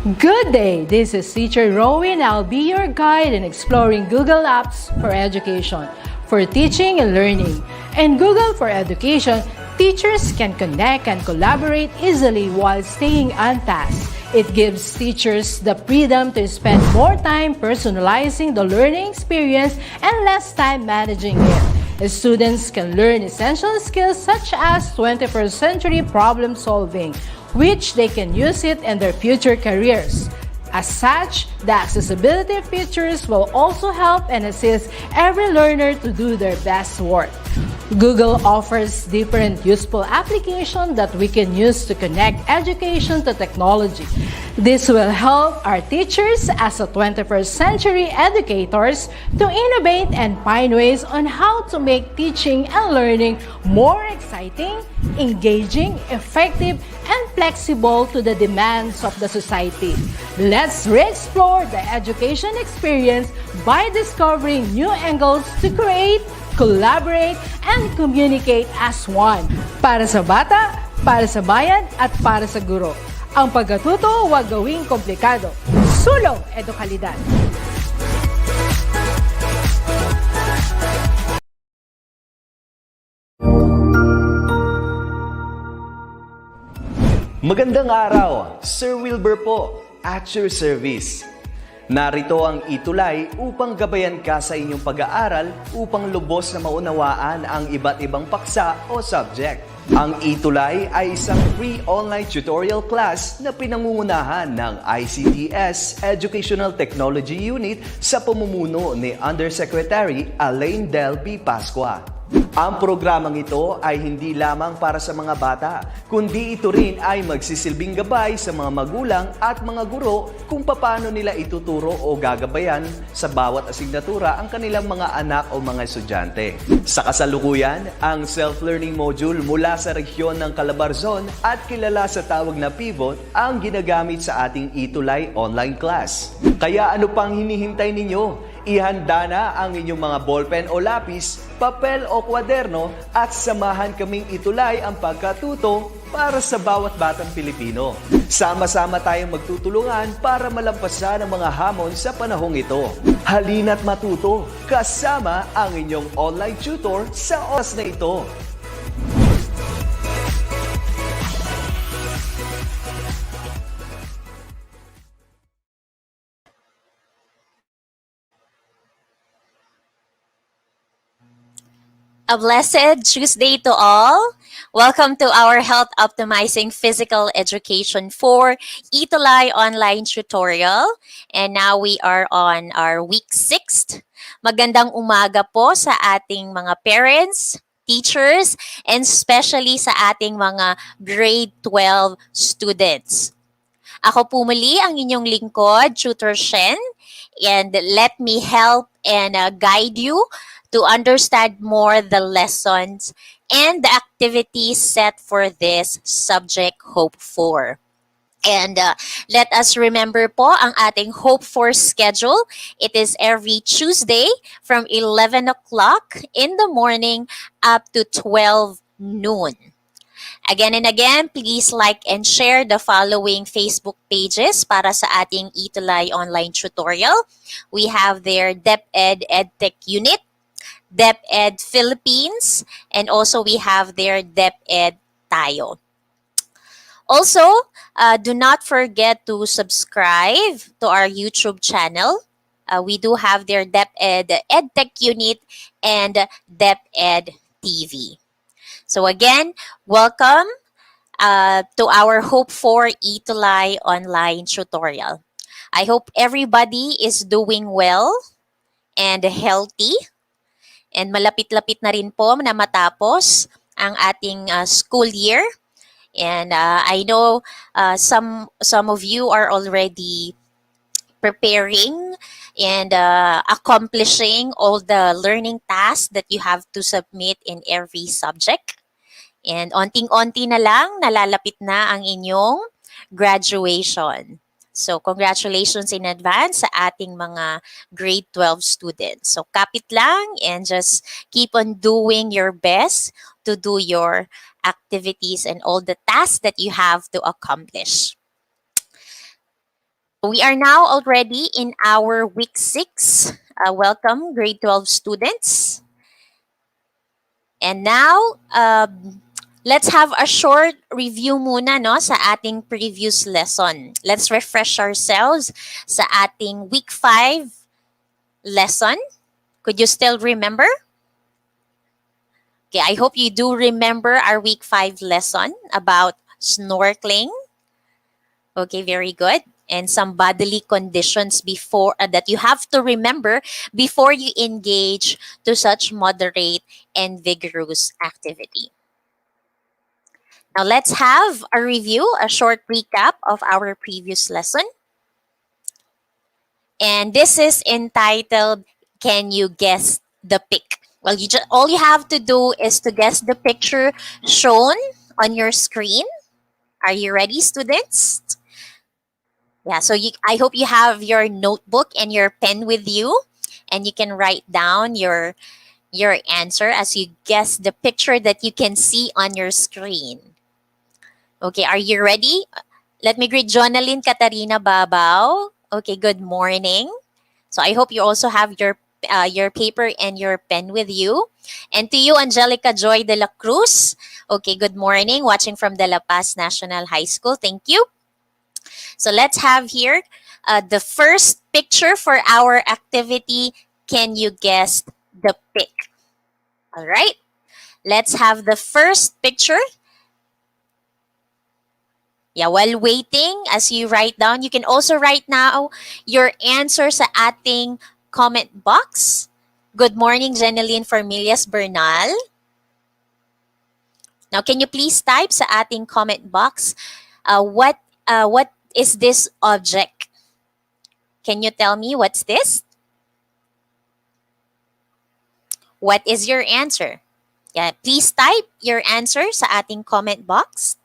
Good day! This is Teacher Rowan. I'll be your guide in exploring Google Apps for education, for teaching and learning. In Google for Education, teachers can connect and collaborate easily while staying on task. It gives teachers the freedom to spend more time personalizing the learning experience and less time managing it. Students can learn essential skills such as 21st century problem solving, which they can use it in their future careers. As such, the accessibility features will also help and assist every learner to do their best work. Google offers different useful applications that we can use to connect education to technology. This will help our teachers as a 21st century educators to innovate and find ways on how to make teaching and learning more exciting, engaging, effective, and flexible to the demands of the society. Let's re-explore the education experience by discovering new angles to create, collaborate, and communicate as one. Para sa bata, para sa bayan, at para sa guro. Ang pagkatuto huwag gawing komplikado. Sulong edukalidad. Magandang araw, Sir Wilbur po, at your service. Narito ang ETUlay upang gabayan ka sa inyong pag-aaral upang lubos na maunawaan ang iba't ibang paksa o subject. Ang ETUlay ay isang free online tutorial class na pinangungunahan ng ICT's Educational Technology Unit sa pamumuno ni Undersecretary Elaine Del B. Pascua. Ang programang ito ay hindi lamang para sa mga bata, kundi ito rin ay magsisilbing gabay sa mga magulang at mga guro kung paano nila ituturo o gagabayan sa bawat asignatura ang kanilang mga anak o mga estudyante. Sa kasalukuyan, ang self-learning module mula sa rehiyon ng Calabarzon at kilala sa tawag na pivot ang ginagamit sa ating ETUlay online class. Kaya ano pang hinihintay ninyo? Ihanda na ang inyong mga ballpen o lapis, papel o kwaderno at samahan kaming itulay ang pagkatuto para sa bawat batang Pilipino. Sama-sama tayong magtutulungan para malampasan ang mga hamon sa panahong ito. Halina't matuto kasama ang inyong online tutor sa oras na ito. A blessed Tuesday to all. Welcome to our Health Optimizing Physical Education for ETUlay online tutorial. And now we are on our week 6. Magandang umaga po sa ating mga parents, teachers, and especially sa ating mga grade 12 students. Ako po muli ang inyong lingkod, Tutor Shen, and let me help and guide you to understand more the lessons and the activities set for this subject Hope For. And let us remember po ang ating Hope For schedule. It is every Tuesday from 11 o'clock in the morning up to 12 noon. Again and again, please like and share the following Facebook pages para sa ating ETUlay online tutorial. We have their DepEd Edtech Unit, DepEd Philippines, and also we have their DepEd Tayo. Also, do not forget to subscribe to our YouTube channel. We do have their DepEd Edtech Unit and DepEd TV. So again, welcome to our Hope For ETUlay online tutorial. I hope everybody is doing well and healthy. And malapit-lapit na rin po na matapos ang ating school year. And I know some of you are already preparing and accomplishing all the learning tasks that you have to submit in every subject. And onting-onti na lang, nalalapit na ang inyong graduation. So, congratulations in advance sa ating mga grade 12 students. So, kapit lang and just keep on doing your best to do your activities and all the tasks that you have to accomplish. We are now already in our week 6. Welcome, grade 12 students. And now, let's have a short review muna no, sa ating previous lesson. Let's refresh ourselves sa ating week 5 lesson. Could you still remember? Okay, I hope you do remember our week 5 lesson about snorkeling. Okay, very good. And some bodily conditions before that you have to remember before you engage to such moderate and vigorous activity. Now let's have a review, a short recap of our previous lesson. And this is entitled, Can You Guess the Pic? Well, all you have to do is to guess the picture shown on your screen. Are you ready, students? Yeah, so I hope you have your notebook and your pen with you, and you can write down your answer as you guess the picture that you can see on your screen. Okay, are you ready? Let me greet Jonalyn Katarina Babaw. Okay, good morning. So I hope you also have your paper and your pen with you. And to you, Angelica Joy de la Cruz. Okay, good morning. Watching from De La Paz National High School. Thank you. So let's have here the first picture for our activity. Can you guess the pic? All right. Let's have the first picture. Yeah, while waiting, as you write down, you can also write now your answer sa ating comment box. Good morning, Jeneline Formilias Bernal. Now, can you please type sa ating comment box, what is this object? Can you tell me what's this? What is your answer? Yeah, please type your answer sa ating comment box.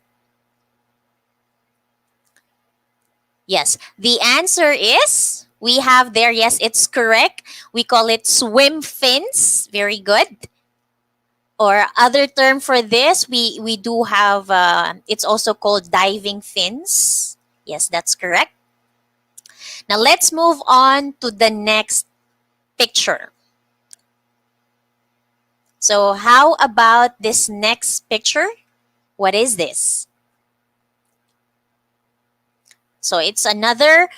Yes, the answer is, we have there, yes, it's correct. We call it swim fins. Very good. Or other term for this, we do have, it's also called diving fins. Yes, that's correct. Now let's move on to the next picture. So how about this next picture? What is this? So it's another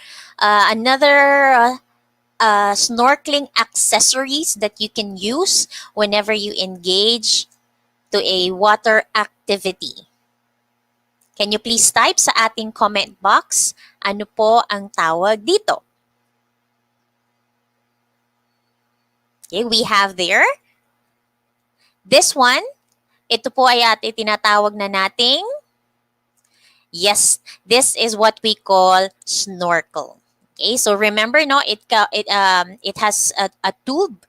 snorkeling accessories that you can use whenever you engage to a water activity. Can you please type sa ating comment box, ano po ang tawag dito? Okay, we have there. This one, ito po ay tinatawag na nating, yes, this is what we call snorkel. Okay, so remember, no, it has a tube,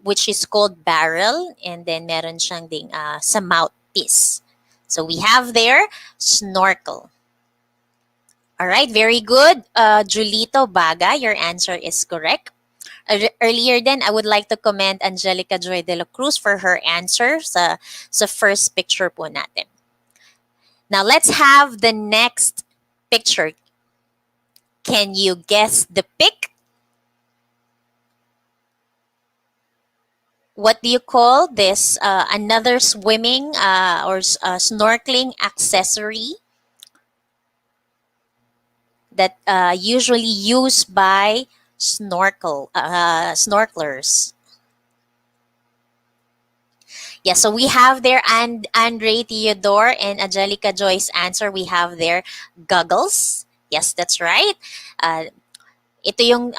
which is called barrel, and then meron siyang ding sa mouthpiece. So we have there snorkel. All right, very good, Julito Baga, your answer is correct. Earlier then, I would like to commend Angelica Joy de la Cruz for her answer sa first picture po natin. Now let's have the next picture. Can you guess the pic? What do you call this? Another swimming or snorkeling accessory that usually used by snorkelers. Yeah, so we have there Andre Theodore and Angelica Joy's answer. We have there goggles. Yes, that's right. Ito yung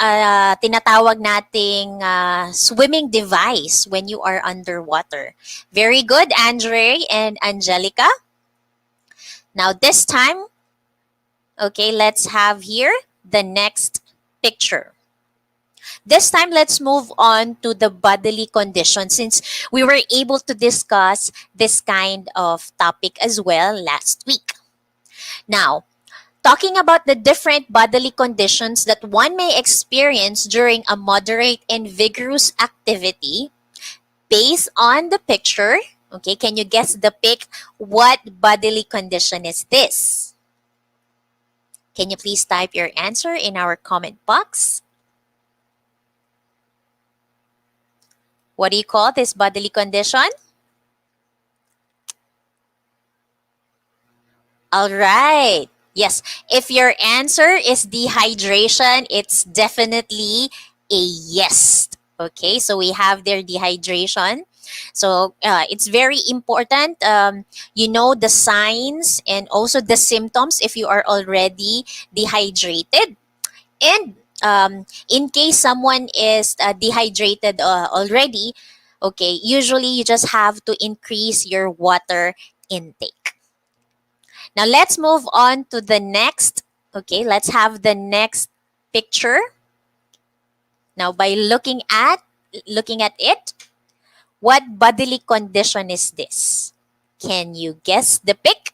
tinatawag nating swimming device when you are underwater. Very good, Andre and Angelica. Now this time, okay, let's have here the next picture. This time, let's move on to the bodily condition since we were able to discuss this kind of topic as well last week. Now, talking about the different bodily conditions that one may experience during a moderate and vigorous activity, based on the picture, okay, can you guess the pic? What bodily condition is this? Can you please type your answer in our comment box? What do you call this bodily condition? All right. Yes. If your answer is dehydration, it's definitely a yes. Okay. So we have their dehydration. So it's very important. You know the signs and also the symptoms if you are already dehydrated. And in case someone is dehydrated already, okay, usually you just have to increase your water intake. Now let's move on to the next. Okay, let's have the next picture. Now by looking at it, what bodily condition is this? Can you guess the pic?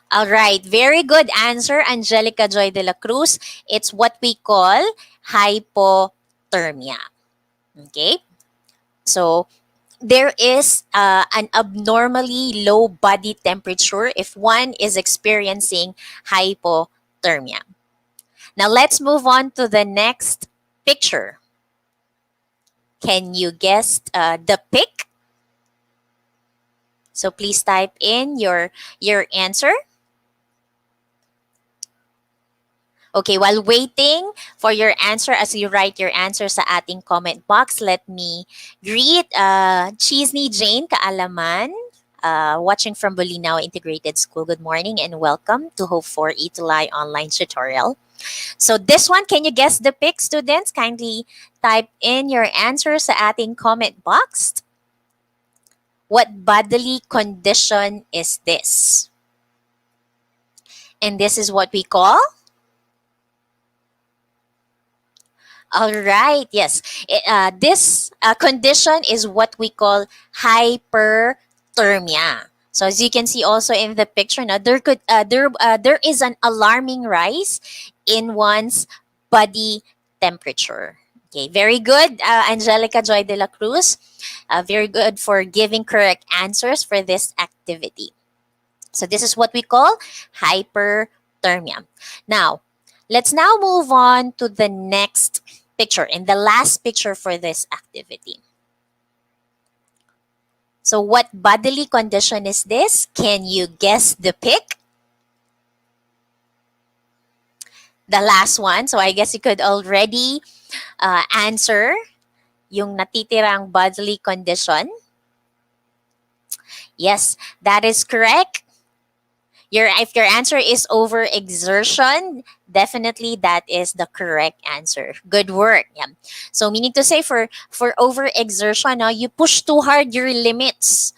All right, very good answer, Angelica Joy de la Cruz. It's what we call hypothermia. Okay, so there is an abnormally low body temperature if one is experiencing hypothermia. Now let's move on to the next picture. Can you guess the pic? So please type in your answer. Okay, while waiting for your answer, as you write your answer sa ating comment box, let me greet Cheesney Jane Kaalaman, watching from Bolinao Integrated School. Good morning and welcome to Hope for ETUlay online tutorial. So this one, can you guess the pic, students? Kindly type in your answer sa ating comment box. What bodily condition is this? And this is what we call. All right, yes. This condition is what we call hyperthermia. So as you can see also in the picture, now there is an alarming rise in one's body temperature. Okay, very good, Angelica Joy de la Cruz. Very good for giving correct answers for this activity. So this is what we call hyperthermia. Now, let's now move on to the next picture and the last picture for this activity. So what bodily condition is this? Can you guess the pic? The last one. So I guess you could already answer yung natitirang bodily condition. Yes, that is correct. If your answer is overexertion, definitely that is the correct answer. Good work. Yeah. So meaning to say for overexertion, you push too hard your limits.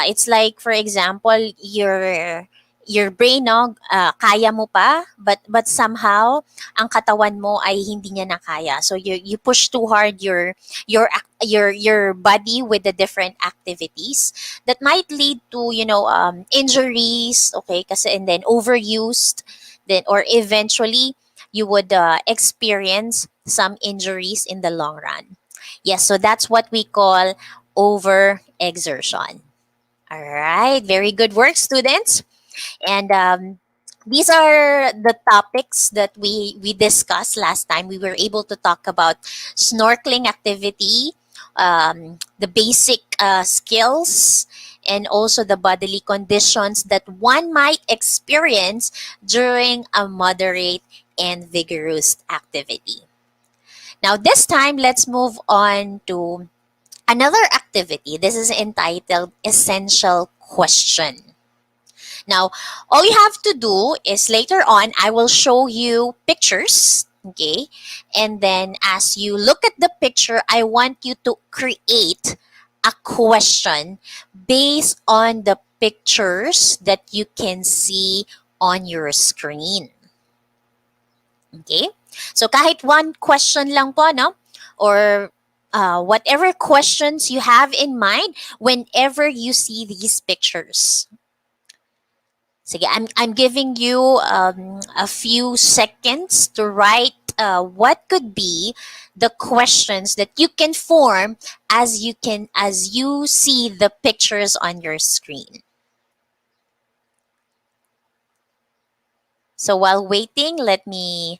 It's like, for example, your brain, kaya mo pa, but somehow ang katawan mo ay hindi niya na kaya. So you push too hard your body with the different activities that might lead to injuries, okay, kasi, and then overused, then or eventually you would experience some injuries in the long run. Yes, so that's what we call overexertion. All right, very good work, students. And these are the topics that we discussed last time. We were able to talk about snorkeling activity, the basic skills, and also the bodily conditions that one might experience during a moderate and vigorous activity. Now, this time, let's move on to another activity. This is entitled Essential Question. Now, all you have to do is later on, I will show you pictures, okay? And then as you look at the picture, I want you to create a question based on the pictures that you can see on your screen. Okay? So kahit one question lang po, no? Or whatever questions you have in mind whenever you see these pictures. Sige, I'm giving you a few seconds to write what could be the questions that you can form as you see the pictures on your screen. So while waiting, let me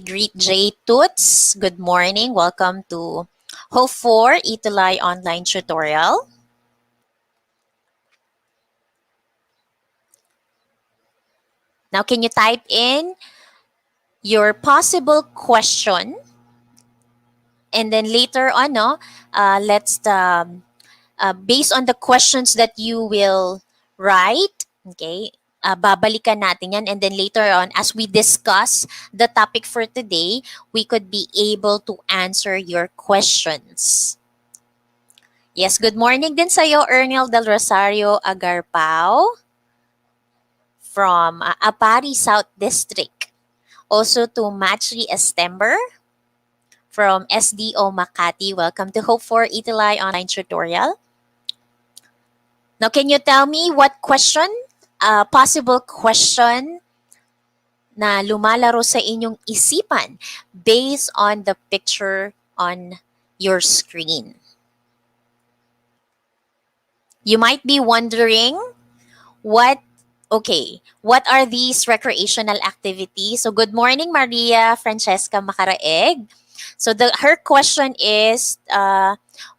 greet Jay Toots. Good morning. Welcome to Hope for ETUlay online tutorial. Now, can you type in your possible question, and then later on, no, let's based on the questions that you will write, okay, babalikan natin yan. And then later on, as we discuss the topic for today, we could be able to answer your questions. Yes, good morning din sa'yo, Ernil Del Rosario Agarpao from Apari South District. Also to Matri Estember from SDO Makati. Welcome to Hope for ETUlay online tutorial. Now, can you tell me what question, possible question na lumalaro sa inyong isipan based on the picture on your screen? You might be wondering what what are these recreational activities? So good morning, Maria Francesca Macaraeg. So her question is,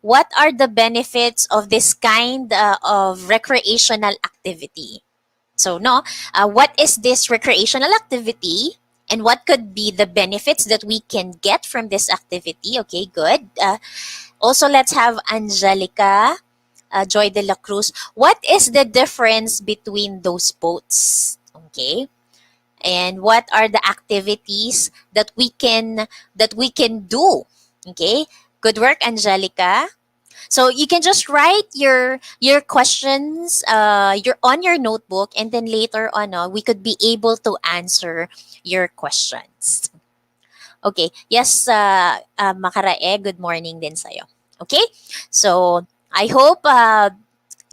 what are the benefits of this kind of recreational activity? So no, what is this recreational activity? And what could be the benefits that we can get from this activity? Okay, good. Also, let's have Angelica Joy de la Cruz. What is the difference between those boats? Okay, and what are the activities that we can do? Okay, good work, Angelica. So you can just write your questions your on your notebook, and then later on we could be able to answer your questions. Okay. Yes, Makarae, good morning din sa'yo. Okay? So, I hope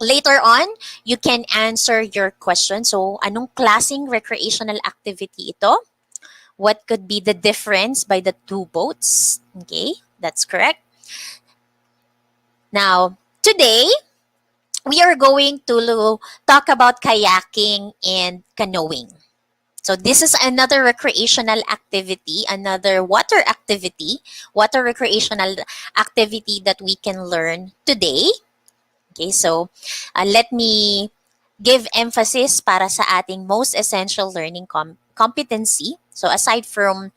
later on, you can answer your question. So, anong klaseng recreational activity ito? What could be the difference by the two boats? Okay, that's correct. Now, today, we are going to talk about kayaking and canoeing. So this is another recreational activity, another water recreational activity that we can learn today. Okay, so let me give emphasis para sa ating most essential learning competency. So aside from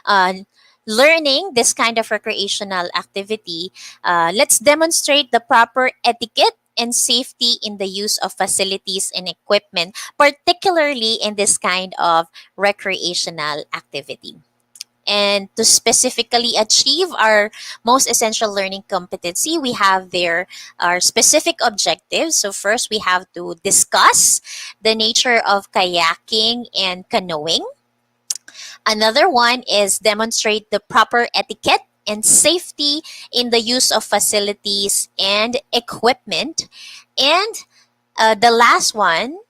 uh, learning this kind of recreational activity, let's demonstrate the proper etiquette and safety in the use of facilities and equipment, particularly in this kind of recreational activity. And to specifically achieve our most essential learning competency, we have there our specific objectives. So first, we have to discuss the nature of kayaking and canoeing. Another one is demonstrate the proper etiquette and safety in the use of facilities and equipment. And the last one,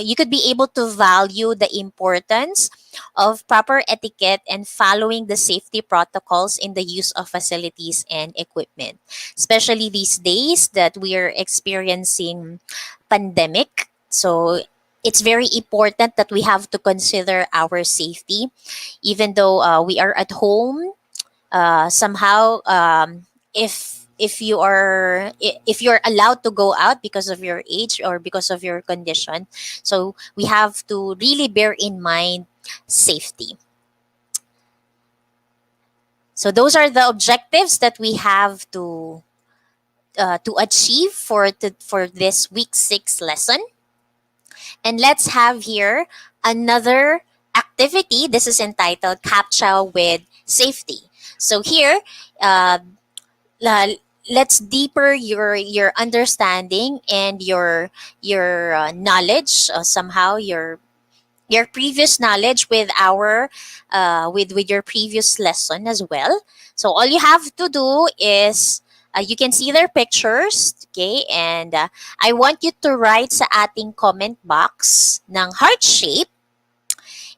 you could be able to value the importance of proper etiquette and following the safety protocols in the use of facilities and equipment, especially these days that we are experiencing pandemic. So it's very important that we have to consider our safety, even though we are at home. Somehow, if you're allowed to go out because of your age or because of your condition, so we have to really bear in mind safety. So those are the objectives that we have to achieve for this week 6 lesson. And let's have here another activity. This is entitled CAPTCHA with Safety. So here, uh, let's deeper your understanding and your knowledge, somehow your previous knowledge with our with your previous lesson as well. So all you have to do is you can see their pictures, okay, and I want you to write sa ating comment box ng heart shape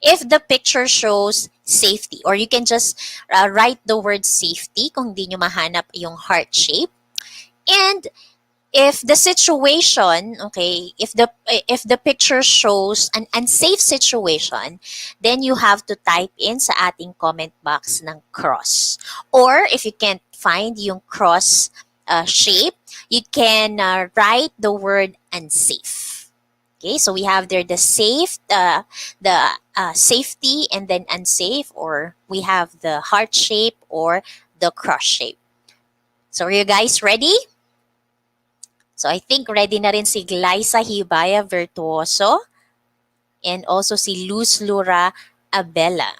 if the picture shows safety, or you can just write the word safety kung di nyo mahanap yung heart shape. And If the situation, okay, if the picture shows an unsafe situation, then you have to type in sa ating comment box ng cross. Or if you can't find yung cross shape, you can write the word unsafe. Okay, so we have there the safety, and then unsafe, or we have the heart shape or the cross shape. So are you guys ready? So I think ready na rin si Glyza Hibaya Virtuoso and also si Luz Lura Abella.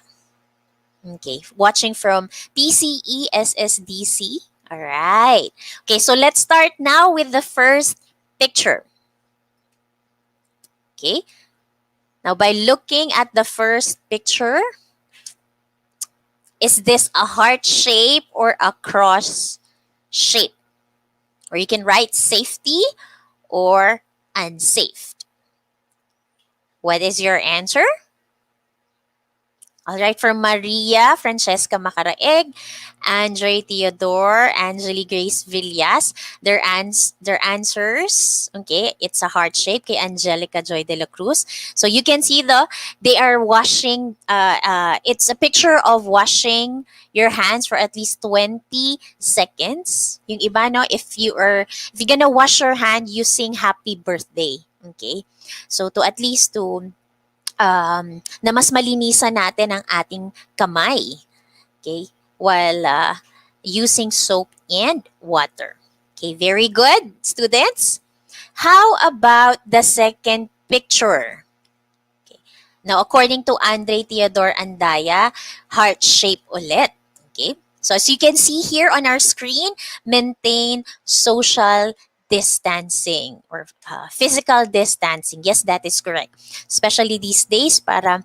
Okay, watching from PCE SSDC. All right. Okay, so let's start now with the first picture. Okay. Now by looking at the first picture, is this a heart shape or a cross shape? Or you can write safety or unsafe. What is your answer? All right, from Maria Francesca Macaraeg, Andre Theodore, Angeli Grace Villas, their answers, okay, it's a heart shape kay Angelica Joy de la Cruz. So you can see they are washing, it's a picture of washing your hands for at least 20 seconds. Yung iba, no, if you're gonna wash your hand, you sing happy birthday, okay? So to at least to na mas malinisan natin ang ating kamay, okay, while using soap and water. Okay, very good, students. How about the second picture? Okay. Now, according to Andre Theodore Andaya, heart shape ulit. Okay. So as you can see here on our screen, maintain social distancing or physical distancing. Yes, that is correct. Especially these days para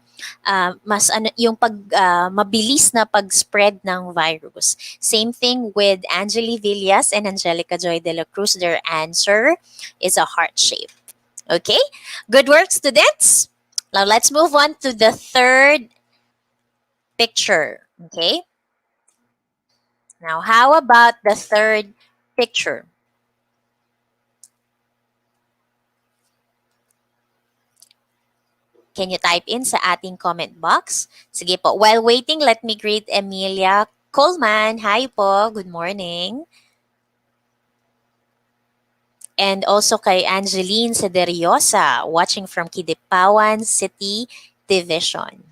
mas yung mabilis na pag-spread ng virus. Same thing with Angeli Villas and Angelica Joy de la Cruz. Their answer is a heart shape. Okay? Good work, students. Now let's move on to the third picture. Okay? Now, how about the third picture? Can you type in sa ating comment box? Sige po. While waiting, let me greet Emilia Coleman. Hi po. Good morning. And also kay Angeline Sederiosa, watching from Kidipawan City Division.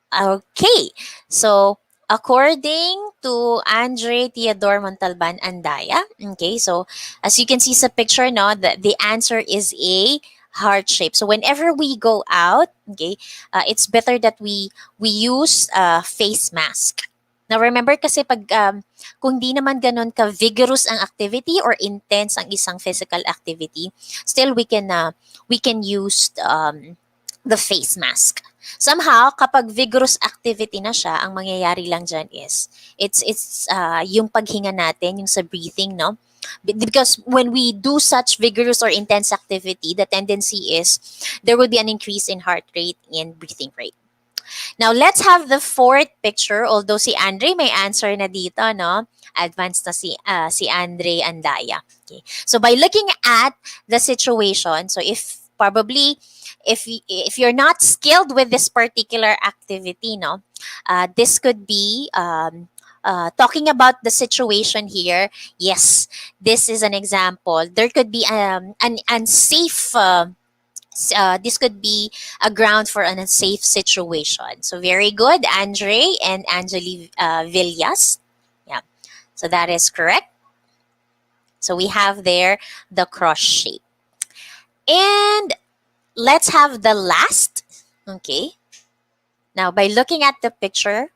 Okay. So, according to Andre Theodore Montalban Andaya, okay, so as you can see sa picture, no, the answer is a heart shape. So whenever we go out, okay, it's better that we use face mask. Now remember kasi pag kung di naman ganun ka vigorous ang activity or intense ang isang physical activity, still we can use the face mask. Somehow, kapag vigorous activity na siya, ang mangyayari lang dyan is, it's yung paghinga natin, yung sa breathing, no? Because when we do such vigorous or intense activity, the tendency is there will be an increase in heart rate and breathing rate. Now, let's have the fourth picture. Although si Andre may answer na dito, no? Advanced na si Andre Andaya. Okay. So, by looking at the situation, so if probably, if you're not skilled with this particular activity, no, this could be talking about the situation here. Yes, this is an example. There could be an unsafe. This could be a ground for an unsafe situation. So very good, Andre and Angeli Villas. Yeah, so that is correct. So we have there the cross shape. And let's have the last. Okay. Now, by looking at the picture,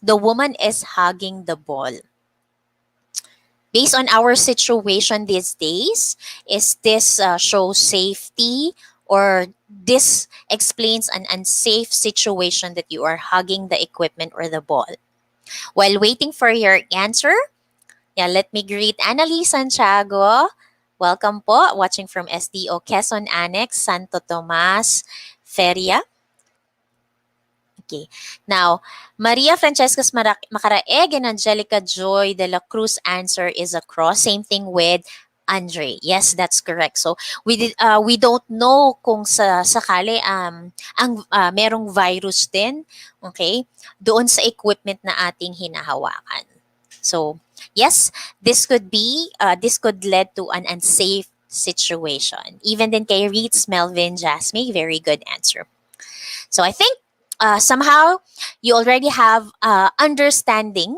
the woman is hugging the ball. Based on our situation these days, is this show safety or this explains an unsafe situation that you are hugging the equipment or the ball? While waiting for your answer, yeah, let me greet Annalise Santiago. Welcome po, watching from SDO Quezon Annex, Santo Tomas, Feria. Okay. Now, Maria Francescas Macaraeg and Angelica Joy de la Cruz answer is a cross. Same thing with Andre. Yes, that's correct. So we don't know kung sakali ang merong virus din, okay? Doon sa equipment na ating hinahawakan. So, yes, this could lead to an unsafe situation. Even then kay Reeds, Melvin, Jasmine, very good answer. So I think somehow you already have understanding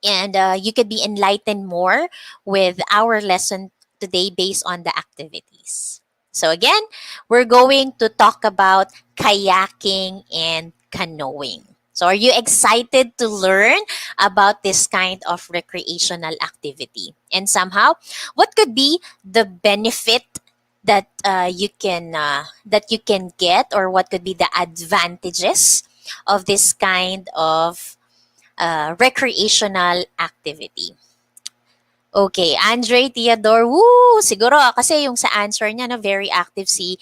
and you could be enlightened more with our lesson today based on the activities. So again, we're going to talk about kayaking and canoeing. So are you excited to learn about this kind of recreational activity? And somehow, what could be the benefit that you can get, or what could be the advantages of this kind of recreational activity? Okay, Andre Theodore, woo! Siguro kasi yung sa answer niya, no, very active si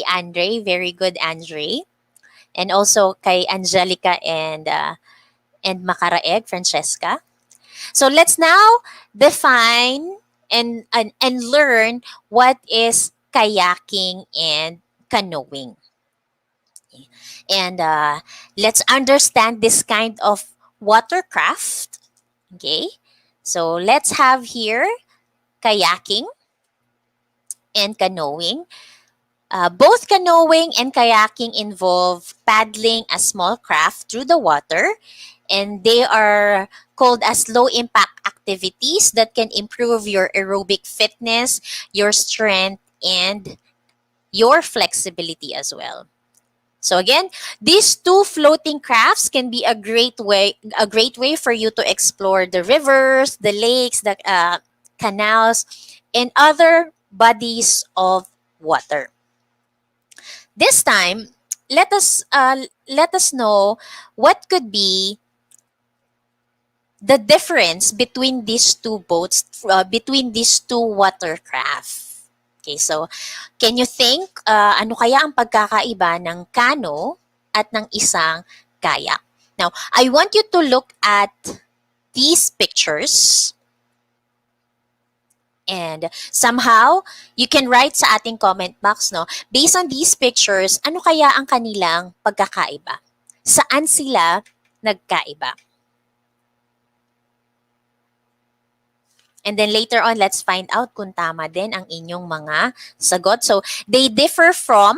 Andre. Very good, Andre. And also kay Angelica and Macaraeg, Francesca. So let's now define and learn what is kayaking and canoeing. And let's understand this kind of watercraft. Okay, so let's have here kayaking and canoeing. Both canoeing and kayaking involve paddling a small craft through the water, and they are called as low impact activities that can improve your aerobic fitness, your strength, and your flexibility as well. So again, these two floating crafts can be a great way for you to explore the rivers, the lakes, the canals, and other bodies of water. This time, let us know what could be the difference between these two boats, between these two watercraft. Okay, so can you think ano kaya ang pagkakaiba ng kano at ng isang kayak? Now, I want you to look at these pictures and somehow you can write sa ating comment box, no? Based on these pictures, ano kaya ang kanilang pagkakaiba? Saan sila nagkaiba? And then later on, let's find out kung tama din ang inyong mga sagot. So, they differ from,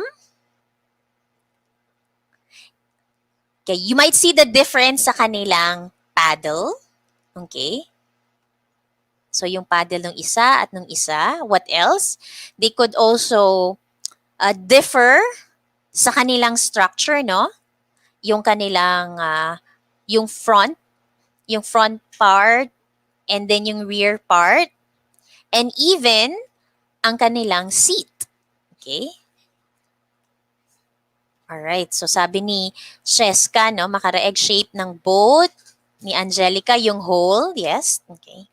okay, you might see the difference sa kanilang paddle. Okay? So, yung paddle ng isa at ng isa. What else? They could also differ sa kanilang structure, no? Yung kanilang, yung front part, and then yung rear part, and even ang kanilang seat. Okay? Alright, so sabi ni Sheska, no, makaraeg shape ng boat. Ni Angelica, yung hole. Yes, okay.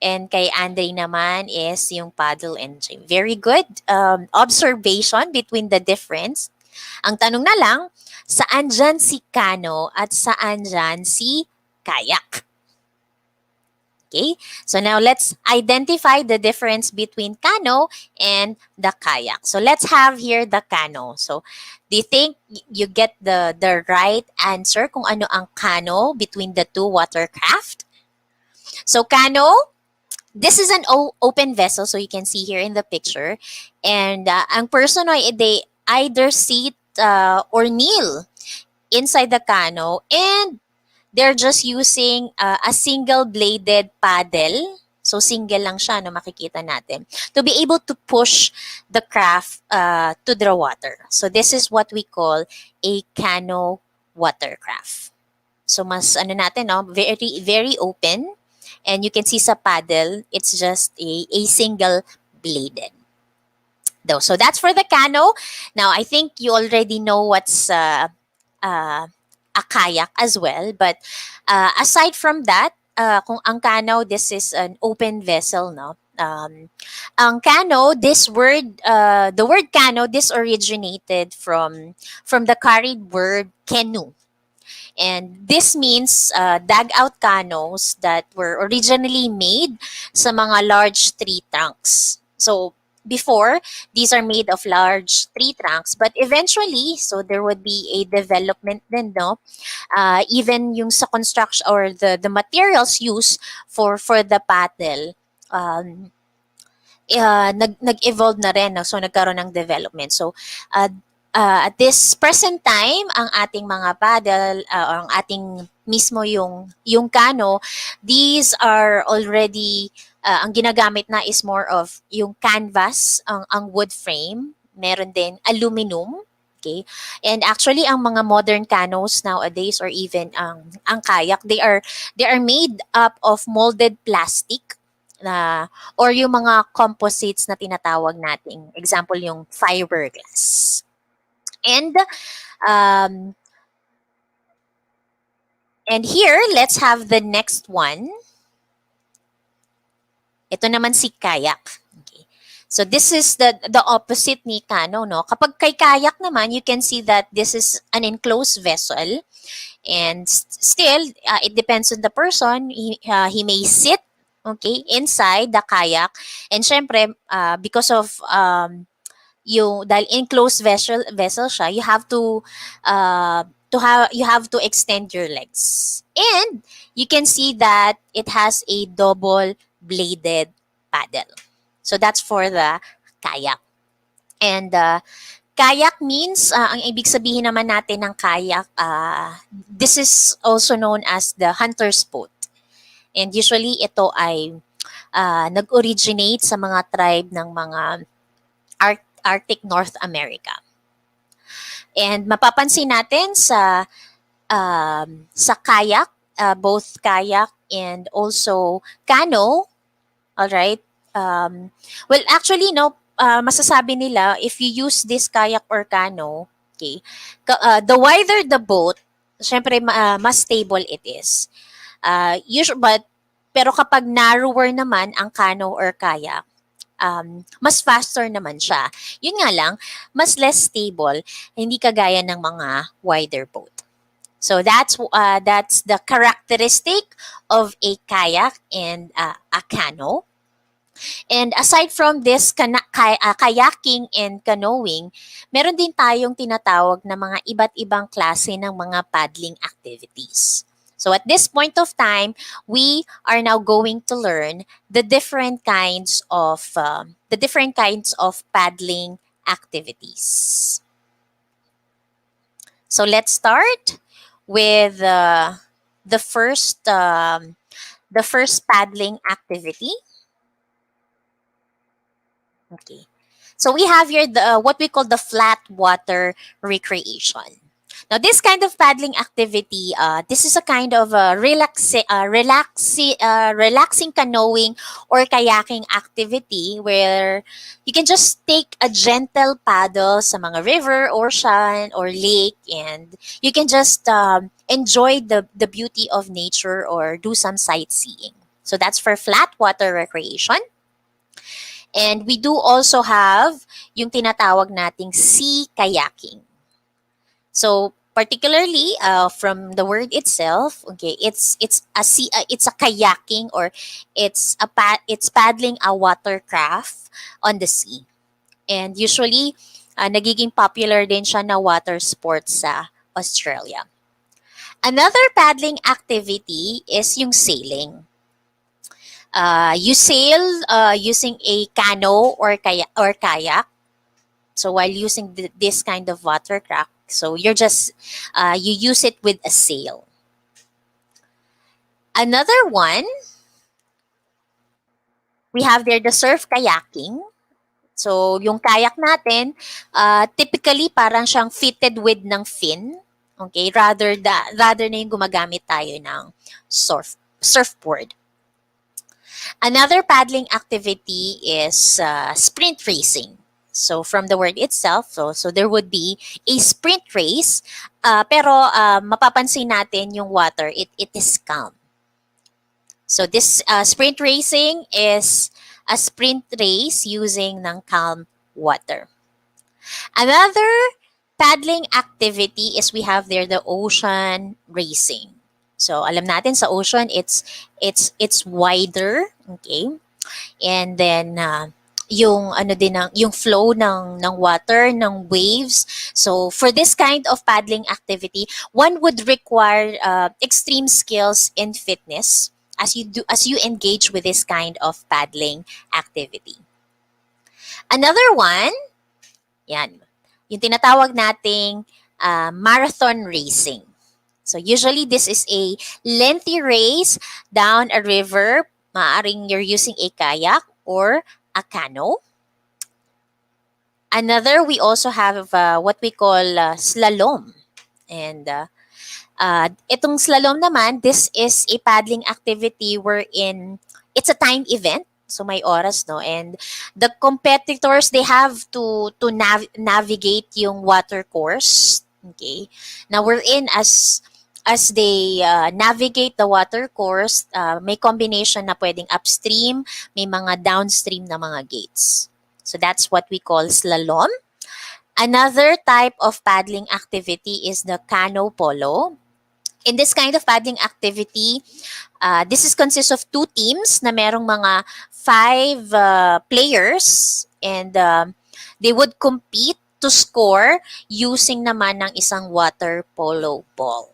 And kay Andre naman is yung paddle engine. Very good observation between the difference. Ang tanong na lang, saan dyan si kano at saan dyan si kayak? Okay, so now let's identify the difference between kano and the kayak. So let's have here the kano. So do you think you get the right answer kung ano ang kano between the two watercraft? So kano, this is an open vessel, so you can see here in the picture. And ang person ay they either sit or kneel inside the kano, and they're just using a single-bladed paddle. So, single lang siya, no, makikita natin. To be able to push the craft to the water. So, this is what we call a cano watercraft. So, mas ano natin, no, very, very open. And you can see sa paddle, it's just a single-bladed. So, that's for the cano. Now, I think you already know what's a kayak as well, but aside from that, kung ang kano, this is an open vessel, no? Ang kano, the word kano, this originated from the carried word canoe. And this means dug-out canoes that were originally made sa mga large tree trunks. So before, these are made of large tree trunks, but eventually, so there would be a development din, no? Even yung sa construction or the materials used for the paddle, um, nag-evolve na rin. No? So, nagkaroon ng development. So, uh, at this present time, ang ating mga paddle, or ang ating mismo yung kano, these are already, ang ginagamit na is more of yung canvas, ang wood frame. Meron din aluminum. Okay? And actually, ang mga modern canoes nowadays or even ang kayak, they are made up of molded plastic na or yung mga composites na tinatawag nating example yung fiberglass. And um, and here let's have the next one. Ito naman si kayak. Okay. So this is the opposite ni kano, no? Kapag kay kayak naman, you can see that this is an enclosed vessel. And still, it depends on the person. He may sit, okay, inside the kayak. And syempre, because of dahil enclosed vessel siya, you have to extend your legs. And you can see that it has a double bladed paddle. So that's for the kayak. And kayak means, ang ibig sabihin naman natin ng kayak, this is also known as the hunter's boat. And usually ito ay nag-originate sa mga tribe ng mga Arctic North America. And mapapansin natin sa kayak, both kayak and also cano, all right? Well, actually, no, masasabi nila, if you use this kayak or cano, okay, the wider the boat, syempre mas stable it is. Pero kapag narrower naman ang cano or kayak, mas faster naman siya. Yun nga lang, mas less stable, hindi kagaya ng mga wider boat. So that's the characteristic of a kayak and a cano. And aside from this kayaking and canoeing, meron din tayong tinatawag na mga iba't ibang klase ng mga paddling activities. So at this point of time, we are now going to learn the different kinds of paddling activities. So let's start with the first paddling activity. Okay. So we have here what we call the flat water recreation. Now, this kind of paddling activity, this is a kind of relaxing canoeing or kayaking activity where you can just take a gentle paddle sa mga river, ocean, or lake, and you can just enjoy the beauty of nature or do some sightseeing. So that's for flat water recreation. And we do also have yung tinatawag nating sea kayaking. So particularly from the word itself, okay, it's a kayaking or it's paddling a watercraft on the sea. And usually nagiging popular din siya na water sports sa Australia. Another paddling activity is yung sailing. You sail using a cano or kayak. So while using this kind of watercraft, so you're just you use it with a sail. Another one, we have there the surf kayaking. So yung kayak natin, typically parang siyang fitted with ng fin. Okay, rather na yung gumagamit tayo ng surfboard. Another paddling activity is sprint racing. So from the word itself, so there would be a sprint race, pero mapapansin natin yung water, it is calm. So this sprint racing is a sprint race using ng calm water. Another paddling activity is we have there the ocean racing. So alam natin sa ocean it's wider, okay? And then yung ano din ng yung flow ng water, ng waves. So for this kind of paddling activity, one would require extreme skills in fitness as you engage with this kind of paddling activity. Another one, yan, yung tinatawag nating marathon racing. So usually this is a lengthy race down a river. Maaring you're using a kayak or a canoe. Another, we also have what we call slalom. And itong slalom naman, this is a paddling activity wherein it's a time event. So may oras, no? And the competitors, they have to navigate yung water course. Okay? Now we're in as they navigate the water course, may combination na pwedeng upstream, may mga downstream na mga gates. So that's what we call slalom. Another type of paddling activity is the canoe polo. In this kind of paddling activity, this is consists of two teams na merong mga 5 players, and they would compete to score using naman ng isang water polo ball.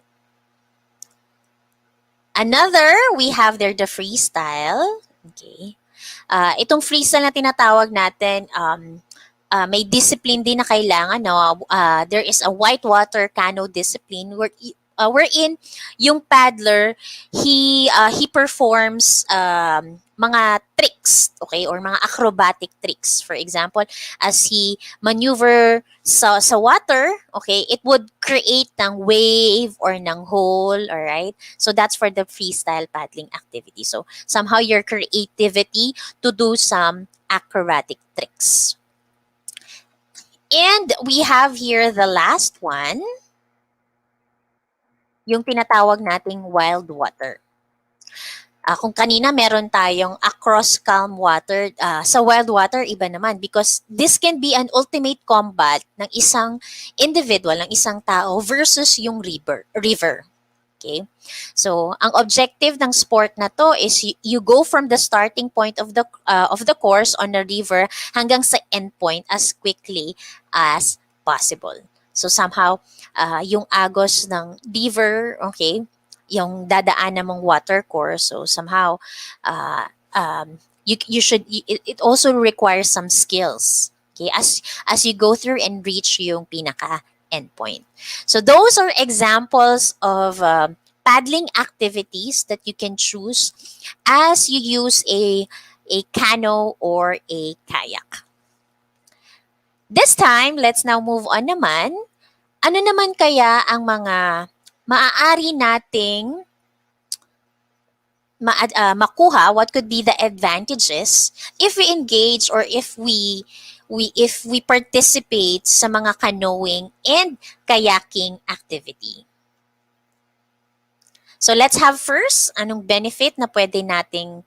Another, we have there the freestyle. Okay. Itong freestyle na tinatawag natin, may discipline din na kailangan. No? There is a whitewater canoe discipline wherein yung paddler, he performs mga tricks, okay, or mga acrobatic tricks. For example, as he maneuver sa water, okay, it would create ng wave or ng hole, all right? So that's for the freestyle paddling activity. So somehow your creativity to do some acrobatic tricks. And we have here the last one, yung tinatawag nating wild water. Kung kanina meron tayong across calm water, sa wild water iba naman, because this can be an ultimate combat ng isang individual, ng isang tao versus yung river. Okay? So, ang objective ng sport na to is you go from the starting point of the course on the river hanggang sa end point as quickly as possible. So, somehow yung agos ng river, okay, yung dadaanan mong water course, so somehow it also requires some skills, okay, as you go through and reach yung pinaka endpoint. So those are examples of paddling activities that you can choose as you use a canoe or a kayak. This time, let's now move on naman. Ano naman kaya ang mga maaari nating makuha? What could be the advantages if we engage or if we participate sa mga canoeing and kayaking activity? So let's have first, anong benefit na pwede nating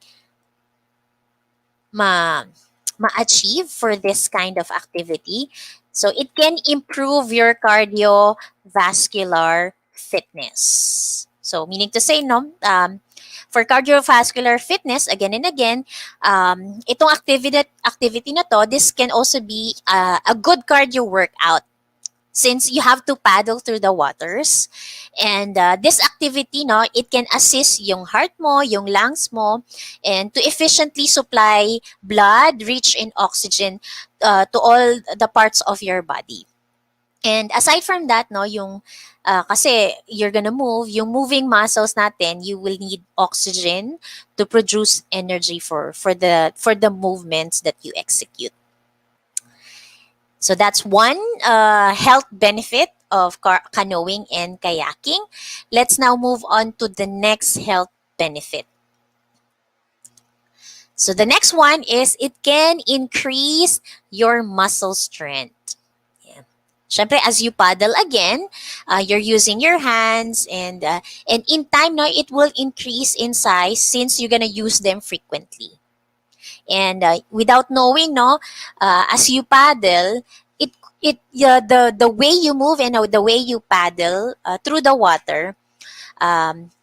ma-achieve for this kind of activity? So it can improve your cardiovascular fitness. So meaning to say, no, for cardiovascular fitness, again and again, itong activity na to, this can also be a good cardio workout since you have to paddle through the waters. And this activity, no, it can assist yung heart mo, yung lungs mo, and to efficiently supply blood rich in oxygen to all the parts of your body. And aside from that, no, yung kasi you're gonna move, yung moving muscles natin, you will need oxygen to produce energy for the movements that you execute. So that's one health benefit of canoeing and kayaking. Let's now move on to the next health benefit. So the next one is it can increase your muscle strength. Syempre, as you paddle again, you're using your hands, and in time, no, it will increase in size since you're gonna use them frequently. And without knowing, no, as you paddle, the way you move and the way you paddle through the water,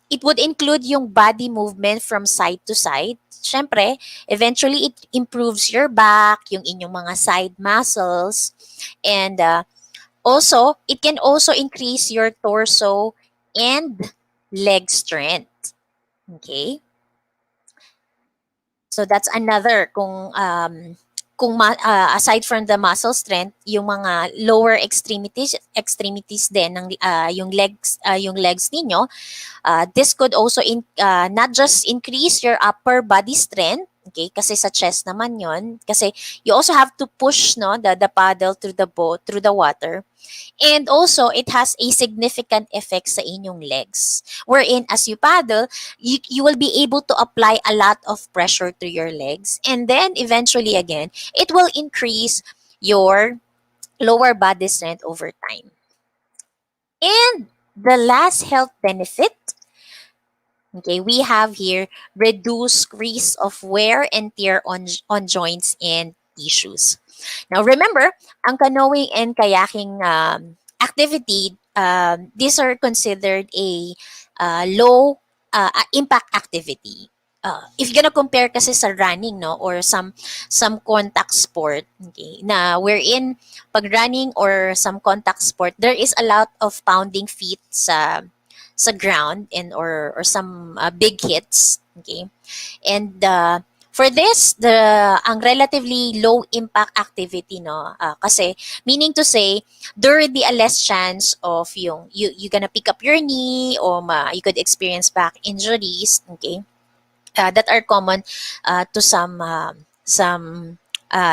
it would include yung body movement from side to side. Siyempre, eventually it improves your back, yung inyong mga side muscles, and also it can also increase your torso and leg strength. Okay? So that's another aside from the muscle strength, yung mga lower extremities din ng yung legs ninyo, this could also not just increase your upper body strength, okay, kasi sa chest naman yon, kasi you also have to push, no, the paddle through the boat, through the water. And also, it has a significant effect sa inyong legs. Wherein, as you paddle, you will be able to apply a lot of pressure to your legs. And then, eventually again, it will increase your lower body strength over time. And the last health benefit, okay, we have here reduced risk of wear and tear on joints and tissues. Now, remember, ang canoeing and kayaking activity, these are considered a low impact activity. If you're gonna compare kasi sa running, no, or some contact sport, okay, na wherein pag running or some contact sport, there is a lot of pounding feet sa ground and or some big hits, okay, and for this, ang relatively low impact activity, no, kasi meaning to say there will be a less chance of you gonna pick up your knee, or you could experience back injuries, okay, that are common to some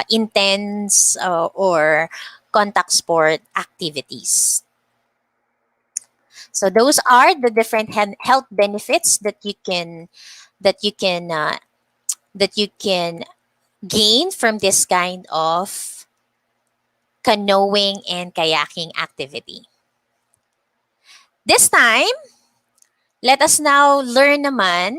intense or contact sport activities. So those are the different health benefits that you can that you can that you can gain from this kind of canoeing and kayaking activity. This time, let us now learn naman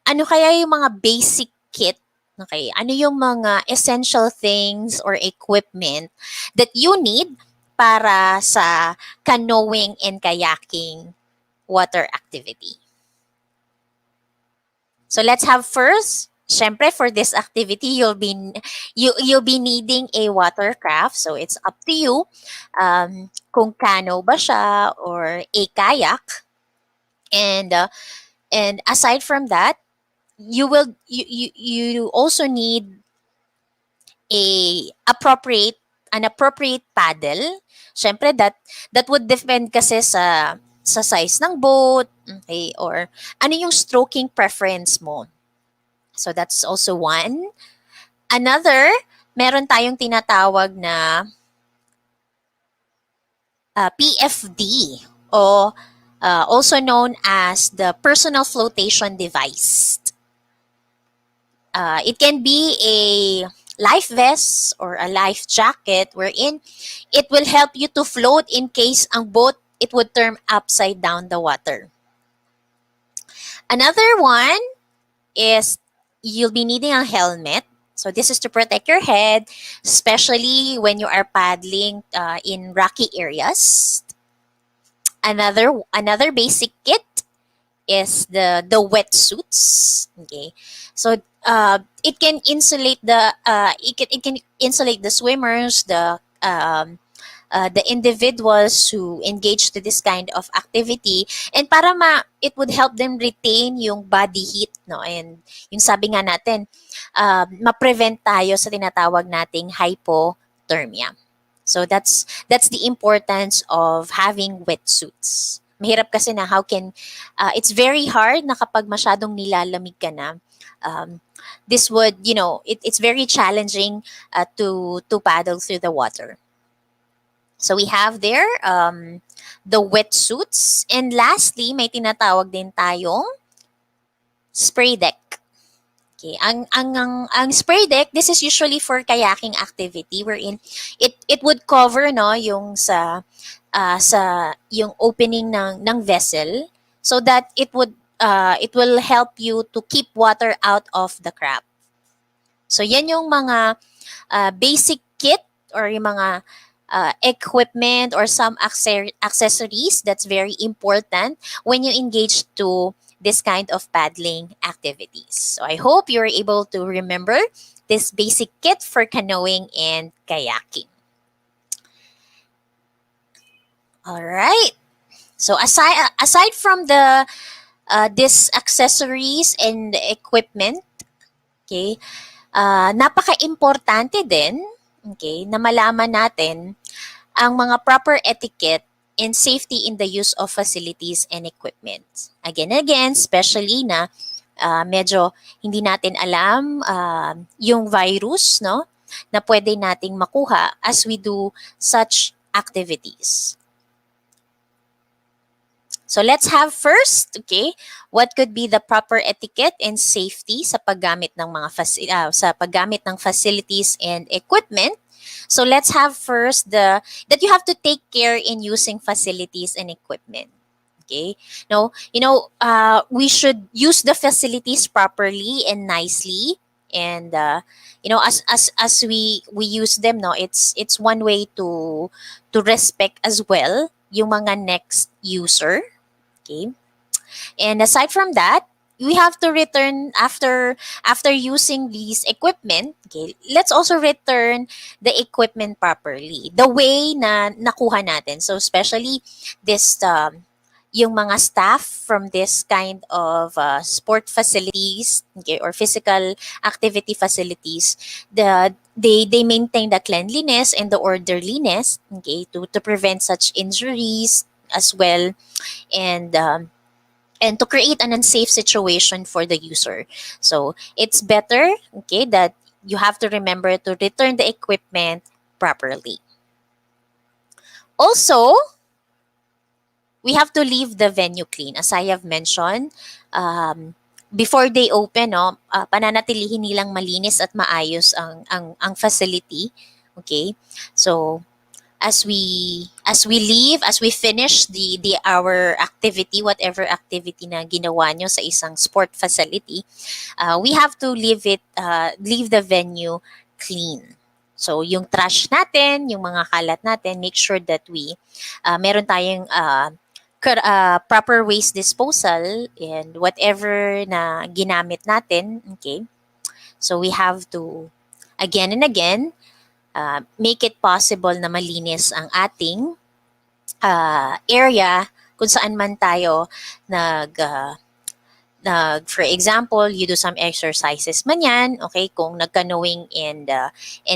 ano kaya yung mga basic kit, okay? Ano yung mga essential things or equipment that you need para sa canoeing and kayaking water activity. So let's have first, syempre for this activity, you'll be needing a watercraft. So it's up to you kung kano ba siya or a kayak. And aside from that, you also need an appropriate paddle. Syempre that would depend kasi sa size ng boat, okay, or ano yung stroking preference mo. So that's also one. Another, meron tayong tinatawag na PFD, o also known as the personal flotation device. It can be a life vest or a life jacket wherein it will help you to float in case ang boat it would turn upside down the water. Another one is you'll be needing a helmet. So this is to protect your head, especially when you are paddling in rocky areas. Another basic kit is the wetsuits. Okay, so it can insulate it can insulate the swimmers, the individuals who engage to this kind of activity, and para it would help them retain yung body heat, no, and yung sabi nga natin, ma-prevent tayo sa tinatawag nating hypothermia. So that's the importance of having wetsuits. Mahirap kasi na it's very hard na kapag masyadong nilalamig ka na, this would, it's very challenging to paddle through the water. So we have there the wetsuits, and lastly may tinatawag din tayong spray deck. Okay, ang spray deck, this is usually for kayaking activity wherein it would cover, no, yung sa yung opening ng vessel, so that it will help you to keep water out of the craft. So yan yung mga basic kit or yung mga equipment or some accessories that's very important when you engage to this kind of paddling activities. So I hope you're able to remember this basic kit for canoeing and kayaking. All right. So aside from the this accessories and equipment, okay, napaka-importante din, okay, na malaman natin ang mga proper etiquette and safety in the use of facilities and equipment. Again and again, especially na medyo hindi natin alam yung virus, no, na pwede nating makuha as we do such activities. So let's have first, okay, what could be the proper etiquette and safety sa paggamit ng mga sa paggamit ng facilities and equipment. So let's have first that you have to take care in using facilities and equipment. Okay, no, we should use the facilities properly and nicely, and as we use them, no, it's one way to respect as well yung mga next user. Okay. And aside from that, we have to return after using these equipment. Okay, let's also return the equipment properly, the way na nakuha natin. So especially this yung mga staff from this kind of sport facilities, okay, or physical activity facilities, they maintain the cleanliness and the orderliness, okay, to prevent such injuries as well, and to create an unsafe situation for the user. So it's better, okay, that you have to remember to return the equipment properly. Also, we have to leave the venue clean. As I have mentioned, before they open, no, pananatilihin nilang malinis at maayos ang facility. Okay? So, as we leave, as we finish our activity, whatever activity na ginawa nyo sa isang sport facility, we have to leave the venue clean. So, yung trash natin, yung mga kalat natin, make sure that meron tayong proper waste disposal and whatever na ginamit natin, okay? So, we have to, again and again, make it possible na malinis ang ating area kung saan man tayo for example, you do some exercises man yan, okay, kung nag-canoeing and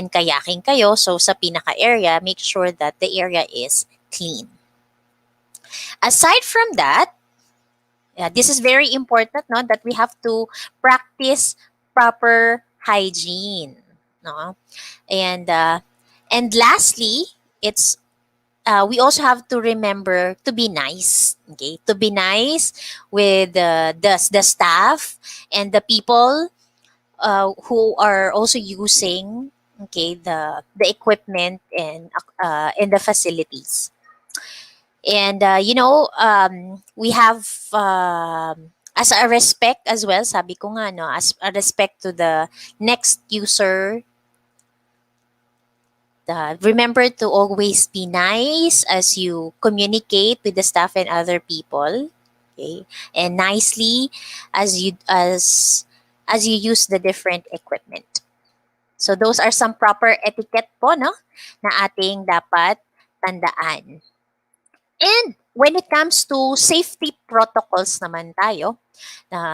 kayaking kayo, so sa pinaka-area, make sure that the area is clean. Aside from that, this is very important, no, that we have to practice proper hygiene, no, and lastly, it's we also have to remember to be nice, okay, to be nice with the staff and the people who are also using, okay, the equipment and the facilities. And we have as a respect as well, sabi ko nga, no, as a respect to the next user, remember to always be nice as you communicate with the staff and other people, okay, and nicely as you use the different equipment. So those are some proper etiquette po, no, na ating dapat tandaan. And when it comes to safety protocols naman tayo,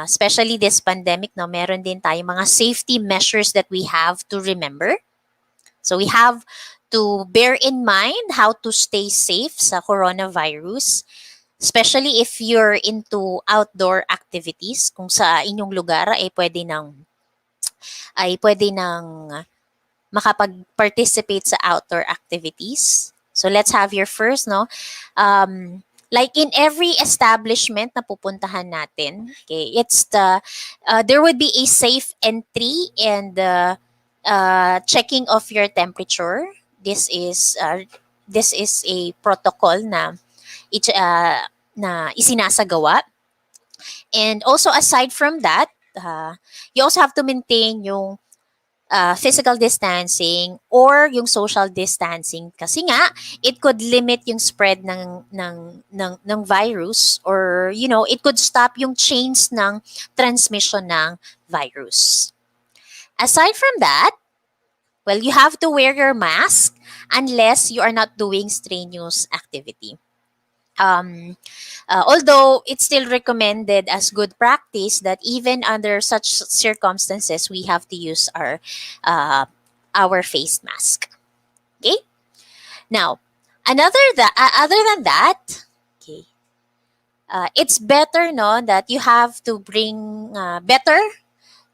especially this pandemic, no, meron din tayo mga safety measures that we have to remember. So we have to bear in mind how to stay safe sa coronavirus, especially if you're into outdoor activities. Kung sa inyong lugar ay pwede nang makapag-participate sa outdoor activities. So let's have your first, no? Like in every establishment na pupuntahan natin, okay, it's there would be a safe entry and checking of your temperature. This is a protocol na isinasagawa. And also aside from that, you also have to maintain yung physical distancing or yung social distancing kasi nga it could limit yung spread ng virus, or it could stop yung chains ng transmission ng virus. Aside from that, well, you have to wear your mask unless you are not doing strenuous activity. Although it's still recommended as good practice that even under such circumstances, we have to use our face mask. Okay. Now, other than that, okay, it's better no that you have to bring better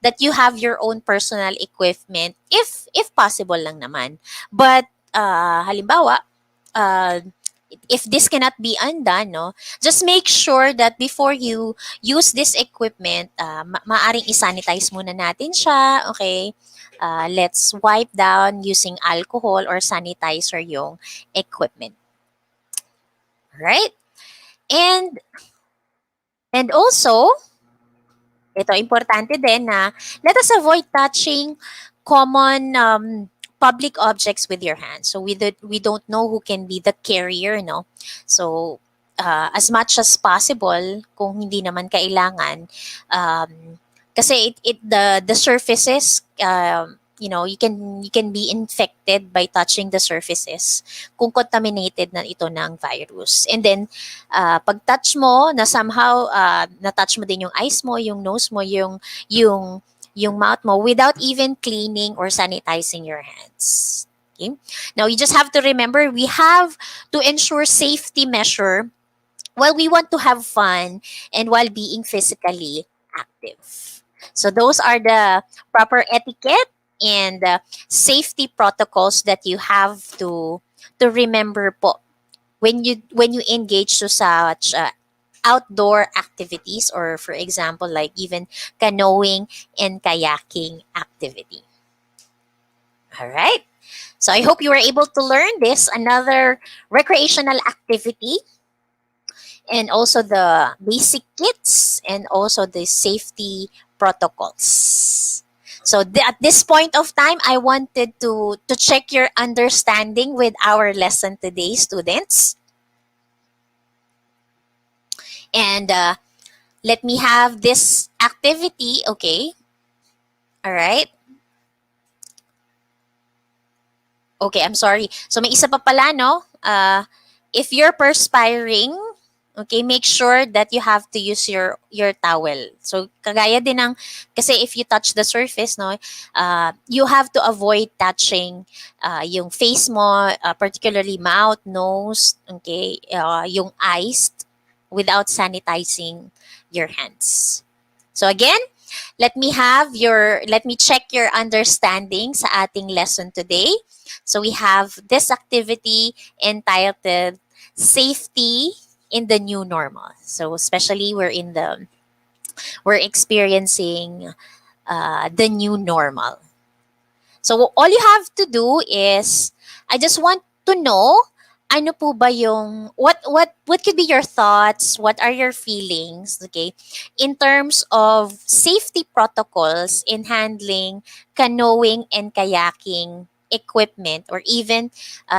that you have your own personal equipment if possible lang naman. But halimbawa, uh, if this cannot be undone, no, just make sure that before you use this equipment, maaring isanitize muna natin siya, okay? Let's wipe down using alcohol or sanitizer yung equipment. Right? And also, ito importante din na let us avoid touching common public objects with your hands. So we don't know who can be the carrier, no? So as much as possible, kung hindi naman kailangan, kasi the surfaces, you can be infected by touching the surfaces kung contaminated na ito ng virus. And then pag touch mo na somehow na-touch mo din yung eyes mo, yung nose mo, yung mouth mo without even cleaning or sanitizing your hands. Okay? Now, you just have to remember, we have to ensure safety measure while we want to have fun and while being physically active. So those are the proper etiquette and safety protocols that you have to remember po when you engage to such outdoor activities, or for example like even canoeing and kayaking activity. All right. So I hope you were able to learn this, another recreational activity, and also the basic kits and also the safety protocols. So at this point of time, I wanted to check your understanding with our lesson today, students. And let me have this activity, okay? All right. Okay, I'm sorry. So may isa pa pala, no? If you're perspiring, okay, make sure that you have to use your towel. So kagaya din ng, kasi if you touch the surface, no, you have to avoid touching yung face mo, particularly mouth, nose, okay, yung eyes, without sanitizing your hands. So again, let me check your understanding sa ating lesson today. So we have this activity entitled Safety in the New Normal. So especially we're experiencing the new normal. So all you have to do is, I just want to know, ano po ba yung, what could be your thoughts, what are your feelings, okay, in terms of safety protocols in handling canoeing and kayaking equipment, or even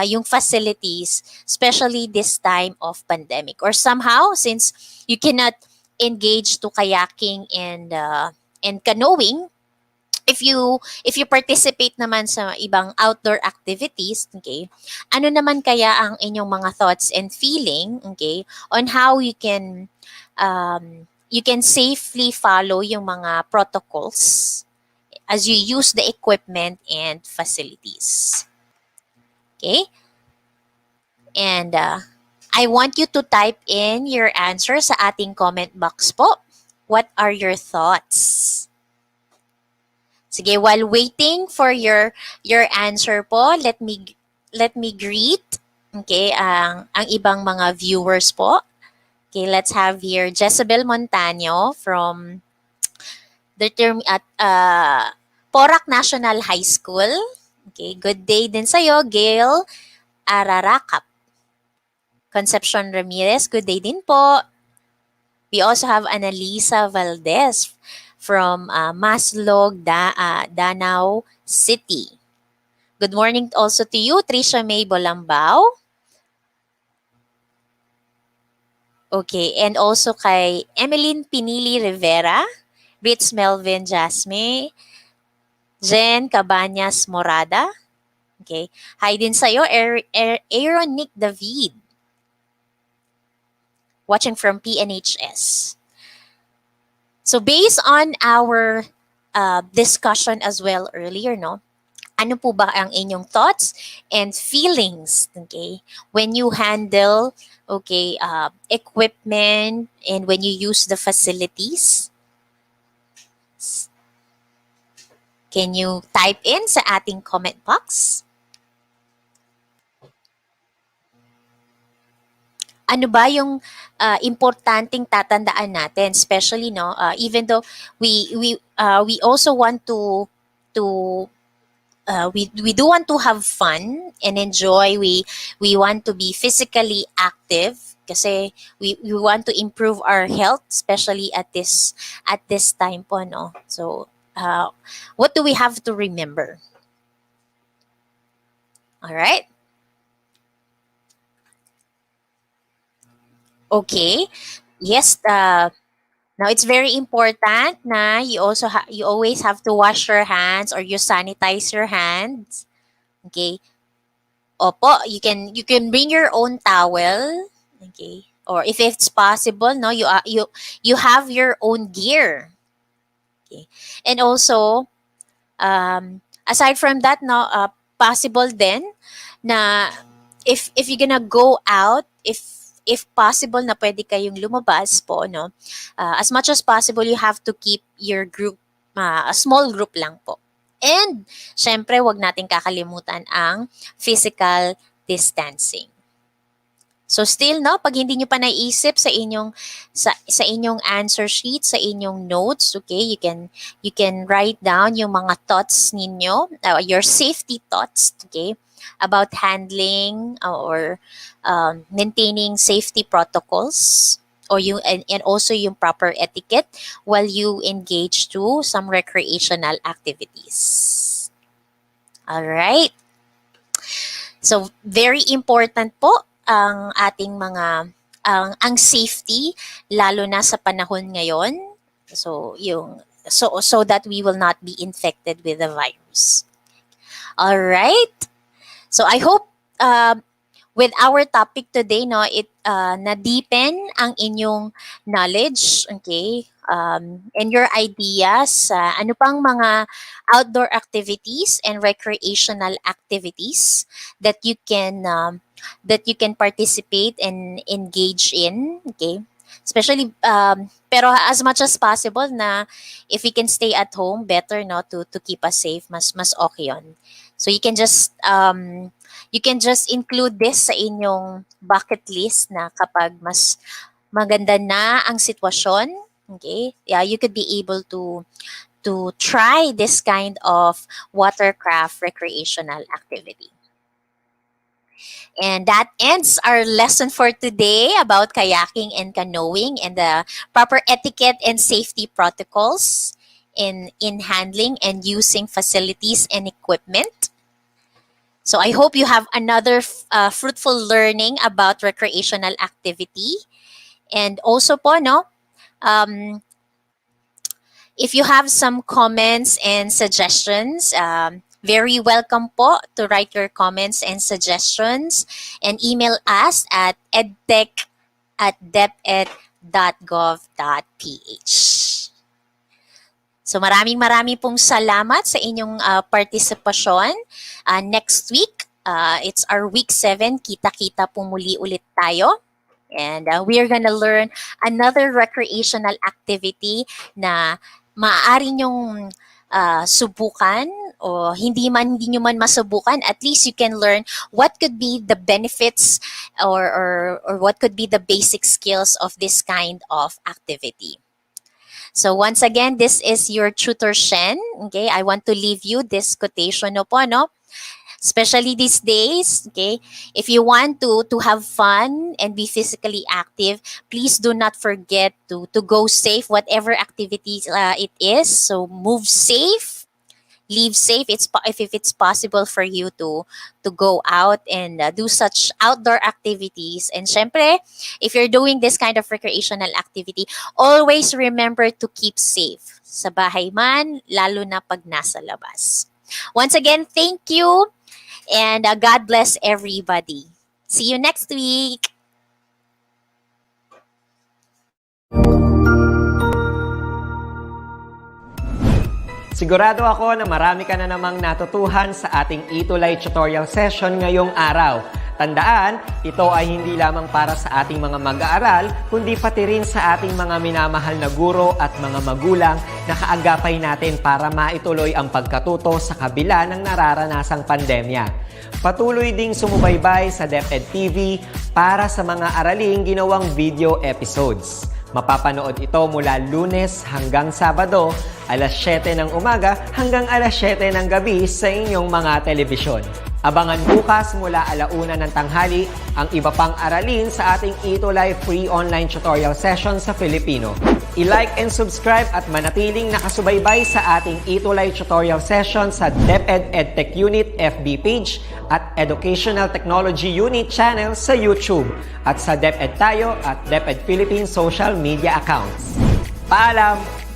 yung facilities, especially this time of pandemic, or somehow since you cannot engage to kayaking and canoeing, if you participate naman sa ibang outdoor activities, okay, ano naman kaya ang inyong mga thoughts and feeling, okay, on how you can safely follow yung mga protocols as you use the equipment and facilities. Okay? And I want you to type in your answer sa ating comment box po. What are your thoughts? Sige, while waiting for your answer po, let me greet, okay, ang ibang mga viewers po. Okay, let's have here Jezebel Montaño from the term at Porac National High School. Okay, good day din sa'yo, Gail Ararakap. Concepcion Ramirez, good day din po. We also have Annalisa Valdez from Maslog, Danau City. Good morning also to you, Trisha May Bolambao. Okay, and also kay Emeline Pinili Rivera, Ritz Melvin Jasme, Jen Cabañas Morada. Okay. Hi din sa'yo, Aaron Nick David, watching from PNHS. So based on our discussion as well earlier, no? Ano po ba ang inyong thoughts and feelings, okay, when you handle, okay, equipment and when you use the facilities? Can you type in sa ating comment box? Ano ba yung importanteng tatandaan natin, especially no, even though we also want to we do want to have fun and enjoy. We want to be physically active kasi we want to improve our health, especially at this time po, no. So what do we have to remember? All right. Okay. Yes, now it's very important na you always have to wash your hands or you sanitize your hands. Okay. Opo, you can bring your own towel. Okay. Or if it's possible, no, you have your own gear. Okay. And also, aside from that, no, possible then na if you're gonna go out, if possible na pwede kayong lumabas po, no, as much as possible you have to keep your group, a small group lang po. And syempre wag nating kakalimutan ang physical distancing. So still, no, pag hindi nyo pa naisip sa inyong answer sheet, sa inyong notes, okay, you can write down yung mga thoughts ninyo, your safety thoughts, okay, about handling or maintaining safety protocols, or and also yung proper etiquette while you engage to some recreational activities. All right. So very important po ang ating mga ang safety lalo na sa panahon ngayon. So so that we will not be infected with the virus. All right. So I hope with our topic today, no, it na-deepen ang inyong knowledge, okay, and your ideas sa ano pang mga outdoor activities and recreational activities that you can participate and engage in, okay. Especially, pero as much as possible na if we can stay at home, better, no, to keep us safe, mas okay yun. So you can just include this sa inyong bucket list na kapag mas maganda na ang sitwasyon, okay, yeah, you could be able to try this kind of watercraft recreational activity. And that ends our lesson for today about kayaking and canoeing and the proper etiquette and safety protocols in handling and using facilities and equipment. So I hope you have another fruitful learning about recreational activity. And also po, no, if you have some comments and suggestions, very welcome po to write your comments and suggestions and email us at edtech@deped.gov.ph. So maraming pong salamat sa inyong partisipasyon. Next week, it's our week 7. Kita-kita po muli ulit tayo. And we are gonna learn another recreational activity na maaari nyong subukan, o hindi nyo man masubukan, at least you can learn what could be the benefits or what could be the basic skills of this kind of activity. So once again, this is your tutor Shen. Okay, I want to leave you this quotation, no po, no? especially these days. Okay, if you want to have fun and be physically active, please do not forget to go safe, whatever activities it is. So move safe, leave safe. If it's possible for you to go out and do such outdoor activities. And syempre, if you're doing this kind of recreational activity, always remember to keep safe sa bahay man, lalo na pag nasa labas. Once again, thank you, and God bless everybody. See you next week. Sigurado ako na marami ka na namang natutuhan sa ating ETUlay tutorial session ngayong araw. Tandaan, ito ay hindi lamang para sa ating mga mag-aaral, kundi pati rin sa ating mga minamahal na guro at mga magulang na kaagapay natin para maituloy ang pagkatuto sa kabila ng nararanasang pandemya. Patuloy ding sumubaybay sa DepEd TV para sa mga araling ginawang video episodes. Mapapanood ito mula Lunes hanggang Sabado, alas 7 ng umaga hanggang alas 7 ng gabi sa inyong mga telebisyon. Abangan bukas mula 1:00 ng tanghali ang iba pang aralin sa ating ETUlay free online tutorial session sa Filipino. I-like and subscribe at manatiling nakasubaybay sa ating ETUlay tutorial session sa DepEd Edtech Unit FB page at Educational Technology Unit channel sa YouTube at sa DepEd Tayo at DepEd Philippines social media accounts. Paalam!